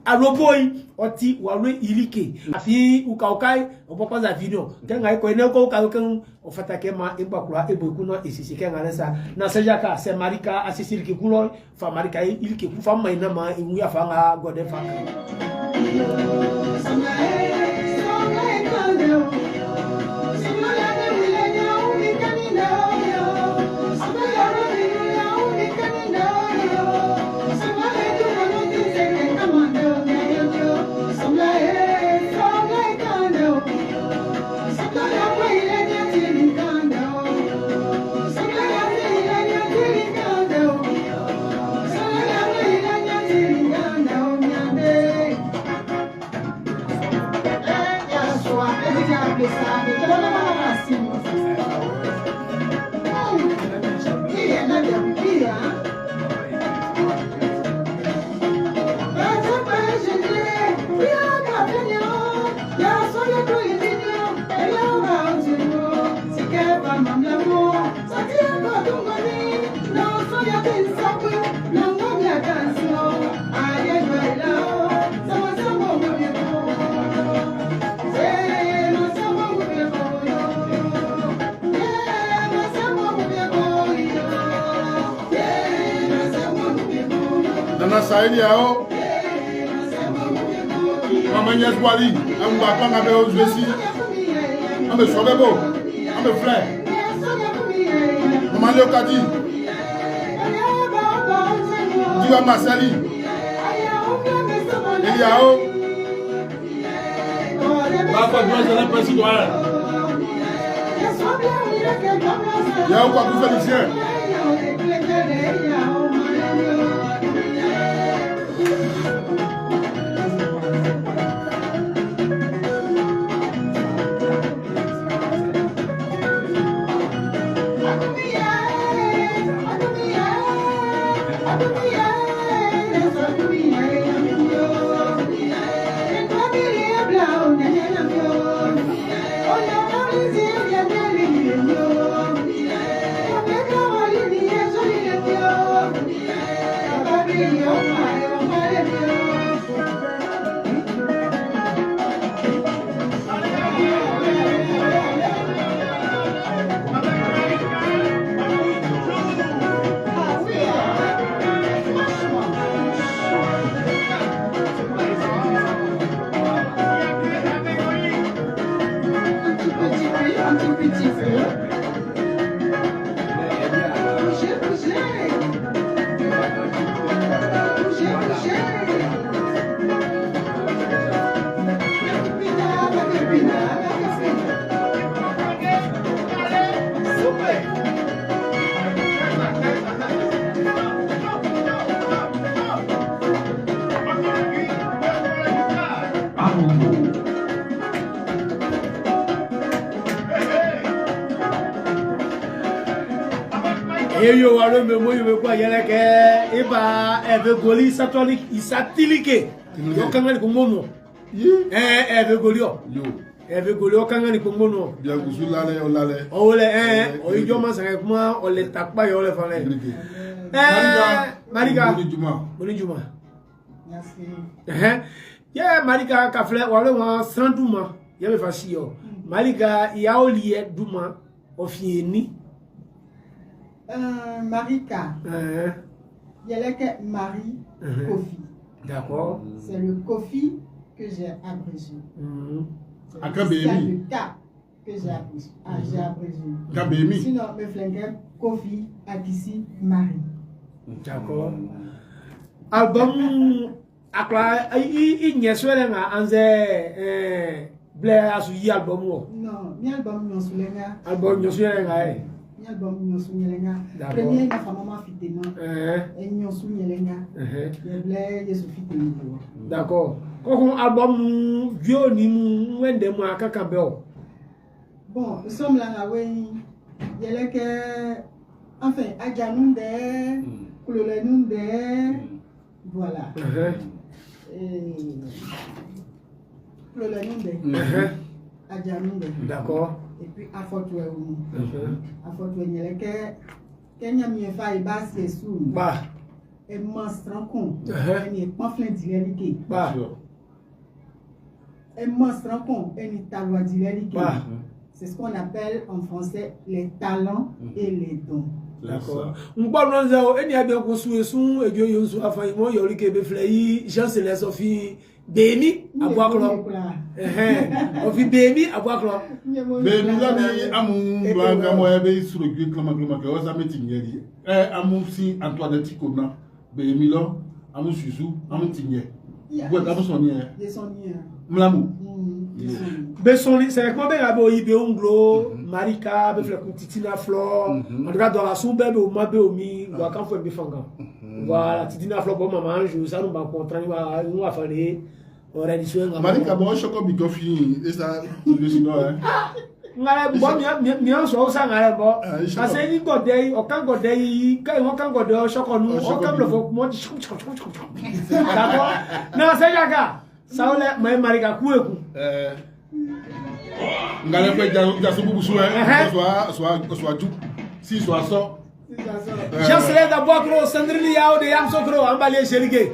aloboi oti walwe ilike afi ukaukai opopa za video kenga iko eneko ukaukan ofata kema ibakura ebokuno isisi kenga nesa na sejaka se marika asisiriki kulo fa marika ilike ku fa maina ma imuya fa nga gode fa Saïdi Yao, Maman Yaswali, un papa m'avait osé ici, un me sauve beau, un me frère, Maman Léocadi, Diva Marceli, Eliao, Papa Dieu, la présidente, Yao Papou Félicien. Yo waro me mo yo kwa yele ke iba eve goli satilike yo kangani ko mono eve goli yo eve goli o kangani ko mono bia gusu lale o lale o le o ijo ma sanga kuma o le takpa yo le fale Marika boni juma merci ya Marika ka fle waro wa sanduma ya me fasi yo Marika ya olie duma o fieni Marika. Il y a que Marie Kofi. D'accord. C'est le Kofi que j'ai abrégé. C'est le K que j'ai abrégé. Sinon, me flingue Kofi, Akissi, Marie. D'accord. Album akla i nyeswele nga anze ble asu yi album wo. Non, mi album nyosulenga. Album nyosulenga nga album nyosu nyelenga premier na famama fitema et nyosu nyelenga ble yesu fitema d'accord ko album vio ni mu wende mu akaka be o bon nous sommes là ngawe yeleke enfin ajanunde kulolenunde voilà kulolenunde ajanunde d'accord. Et puis à Fortué à Fortué Kenya mi fa ibasi esu ba est monstrançon. Elle est pas flin d'ilérique. Elle monstrançon. Elle est taloi d'ilérique. C'est ce qu'on appelle en français les talents et les dons. D'accord. On parle de ça. Il y a bien construit son et Dieu Yosu a failli moi. Il y a eu que Beflei, Jean Céleste Sophie, Bémi à boire clos. On vit Bémi à boire clos. Mais nous avons un blanc moi be sur le gueule comme que on s'amène tingeri. Amu si Antoine Tikona, Bémi là, amu Susu, amu tingé. Ouais, amu sonnier. Des sonniers. Mlamou. Besoni, c'est comment ben abo ibe onglo, Marika, befle Titina Flor, en tout cas dans la soumbe au mabe au mi, wa kan fo be fanga. Voilà, Titina Flor bon maman, je ça nous va contrat nous va faire on reddition. Marika bon choko bi kofi et ça le sinon hein. Ngale bon mi so ça ngale bon. Parce que ni godei, o kan godei, kai mo kan godei o choko nous, o kan le fo mo d'accord. Non, c'est jaga. Ça on est Marika kueku. Ngale pe jaso bubu so soit tout si soit ça Jean Céleste d'abord gros Sandrine yao de yam sokro ambalé chelige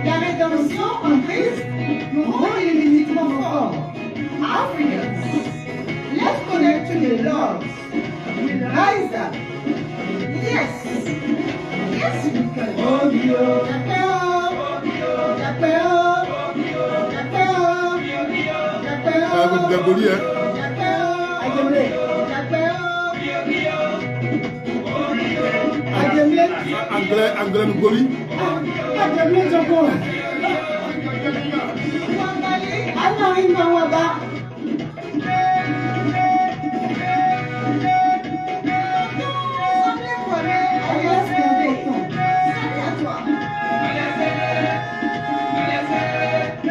La rédemption en Christ nous rend illimitement forts. Africans, let's connect to the Lord. We'll rise up. Yes. Yes, we can. Oh, Dieu. Anglais nous goli. Anglais Joko. Anglais Mawaba.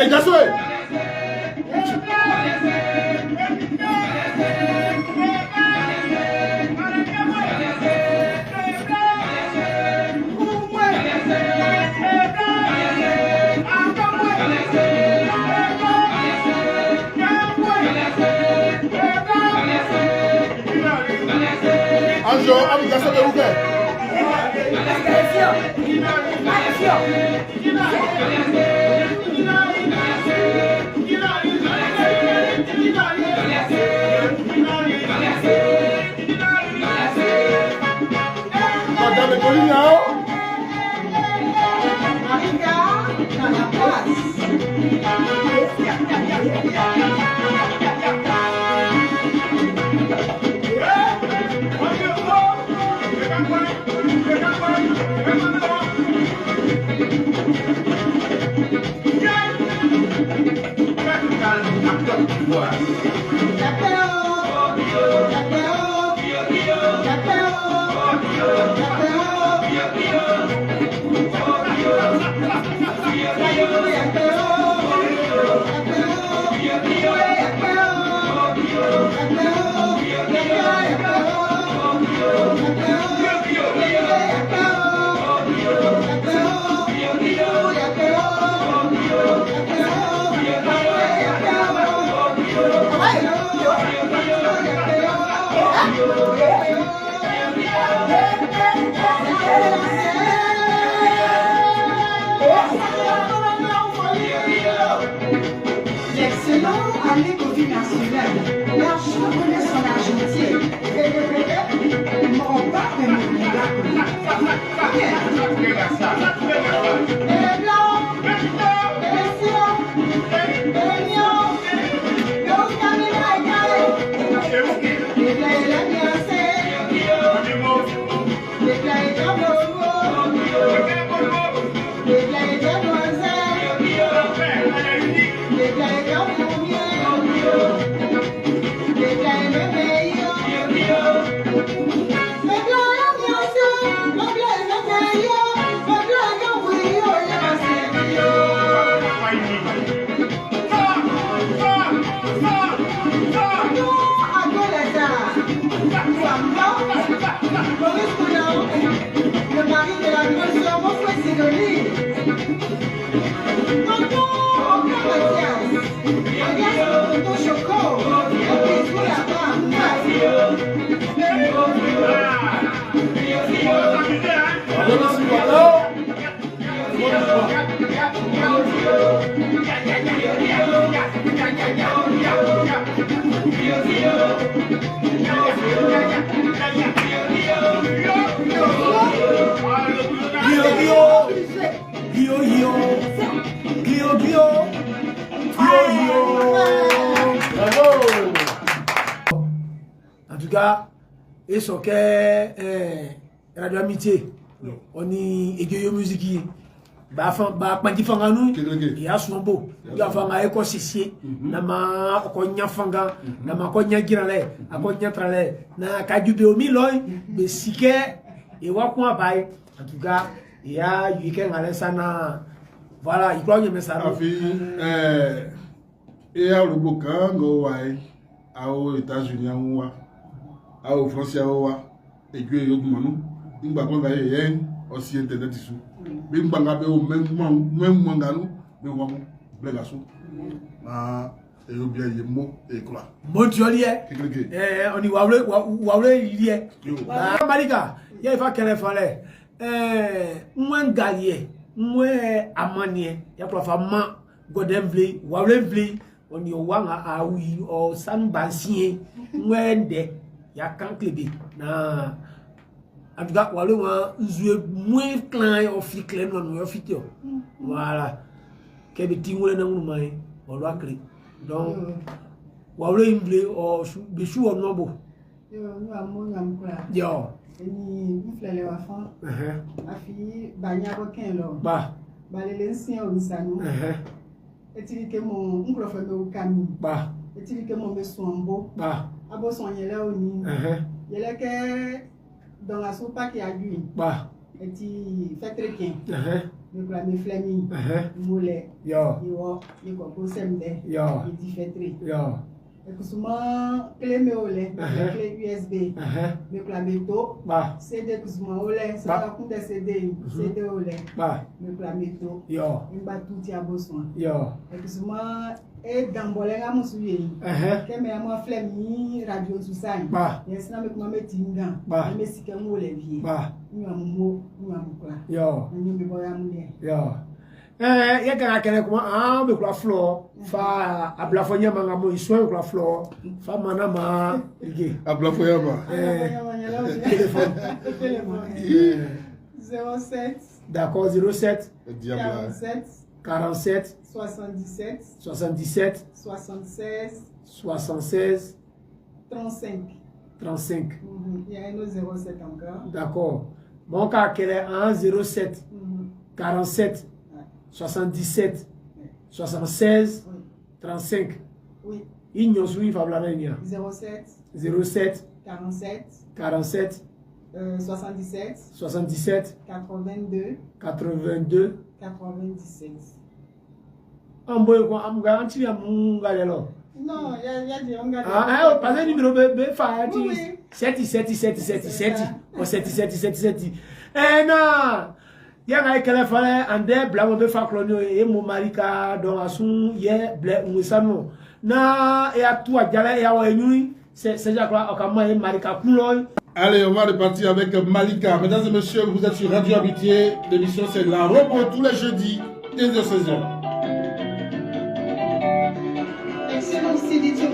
Et Gassoué. Anjo, ami Gassoué de Roubaix. Madame Colina. Marika, dans la place. L'excellent Allée Covid national, l'argent connaît son argentier. Et mon père est mon miracle. Les blancs, les sions, les lions, les caméras égarés, les plats et la fiancée, les plats et la bobo, les plats et la demoiselle, les plats et la Blanc, En tout cas, et ce que Radio Amitié, on y est musique. Ba pandi fanga nu ya sombo ya fanga eko sisi na ma ko nya fanga na ma ko nya girale ako nya trale na kajube o miloy be sike e wa ko abai en tout cas ya yike ngale sana voilà il croit que me ça afi e a rubuka ngo wai aux États-Unis wa au France wa e gbe yogumanu ngba ko ga yen aussi internet isu bi ngba be o même nganu be wa mo blegaso na e yo bia ye mo e kula mo jolié on y wawle lié Marika ya fa kele fale mwen galie mwen amanie ya profa ma godemvle wawle on y wanga awi o san bansie mwende ya kanklebe na en tout cas wale wa jouer moins clan au fi clan non au fitio voilà ke be tingole na nguma e o lo akre donc wale imble o be shu o nobo yo no amo nyamkura yo ni mflele wa fan afi banya bo ken lo ba balele nsin o nsanu etiri ke mo nkrofo me o kami ba etiri ke mo me sombo ba abo son yele oni yele ke dans la soupe qui a dû bah et tu fais très bien le clame fleming moulé yo yo ko semde yo il dit fait très yo et que souvent clé me olé clé USB le clame to bah CD que souvent olé ça va compter CD olé bah le clame to yo il va tout y a besoin yo et que souvent et dans bolenga musuye que me ama fleming radio susani bah yes na me kuma me tinga me sike mo le vie bah ni amumo ni amukla yo ni me boya mule yo ya kana kele kuma be kula floor fa abla fonya manga mo iso kula floor fa mana ma ige abla fonya ba téléphone 07 d'accord 07 47 47 77 76 76 35 35 il y a un autre 07 encore d'accord mon cas quel est 07 47 77 76 35 oui il y a sous fa blana nia 07 47 77 82 97 amboy ko am ga anti am galelo non il y a des on garde parce que numéro be fa ti 77 o 77 na ya ga kele fale ande bla mo be fa klonio e mo marika don asun ye ble musano na e atu ajala ya wa enyui c'est déjà quoi o ka ma e marika kuloy. Allez, on va repartir avec Malika. Mesdames et messieurs, vous êtes sur Radio Amitié. L'émission, c'est la repos tous les jeudis, 15h-16h. Excellent CD de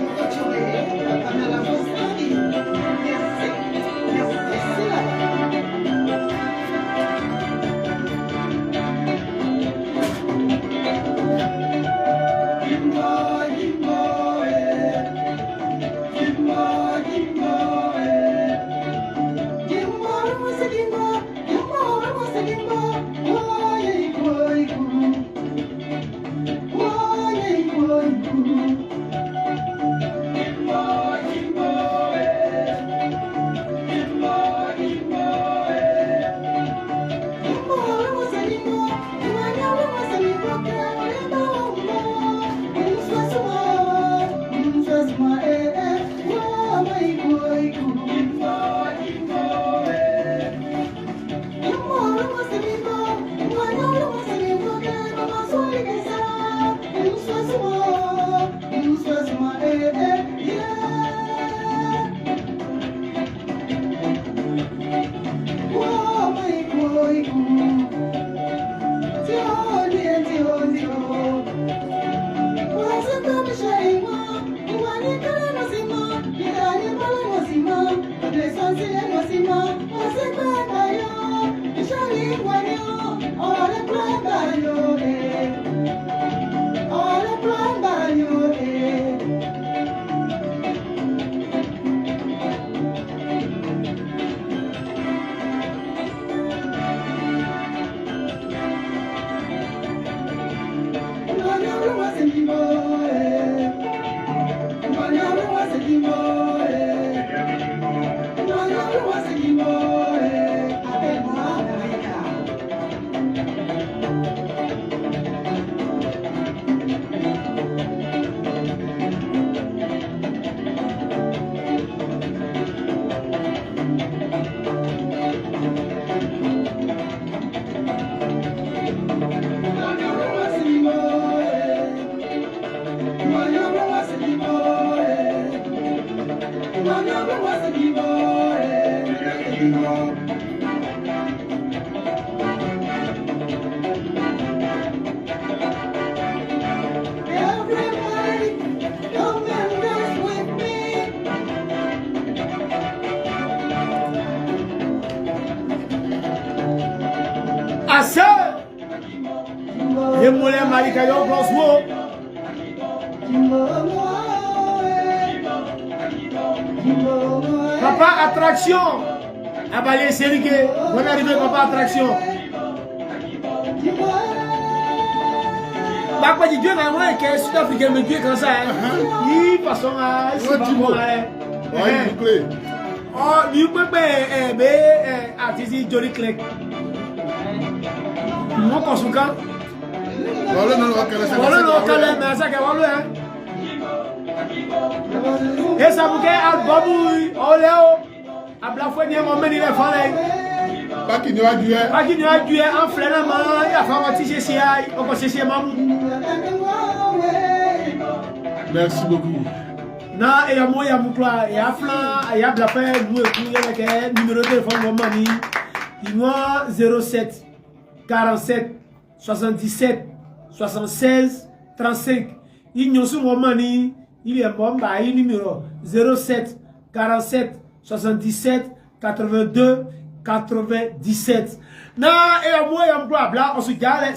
Assez. Et Moulin Malika yo Blanco. Papa attraction. Abalé Sérigué. Bonne arrivée papa attraction. Bah quoi Dieu n'a moins que Sud-Africain me Dieu comme ça. Il façon à oh, you peut artiste Johnny Clegg. Mon consultant. Voilà non calme mais ça que voilà. Et ça vous album Oléo. Abla foi ni mo meni le fale. Pas qui ne a dû en flènement, il a fait un petit CCI, on peut CCI mamou. Merci beaucoup. Na et moi ya mukla ya flan ya bla fait nous et numéro de téléphone mani. Il 07 47 77 76 35. Il n'y a sur mani, il est bon bah il numéro 07 47 77 82 97. Na et moi ya mukla bla on se gale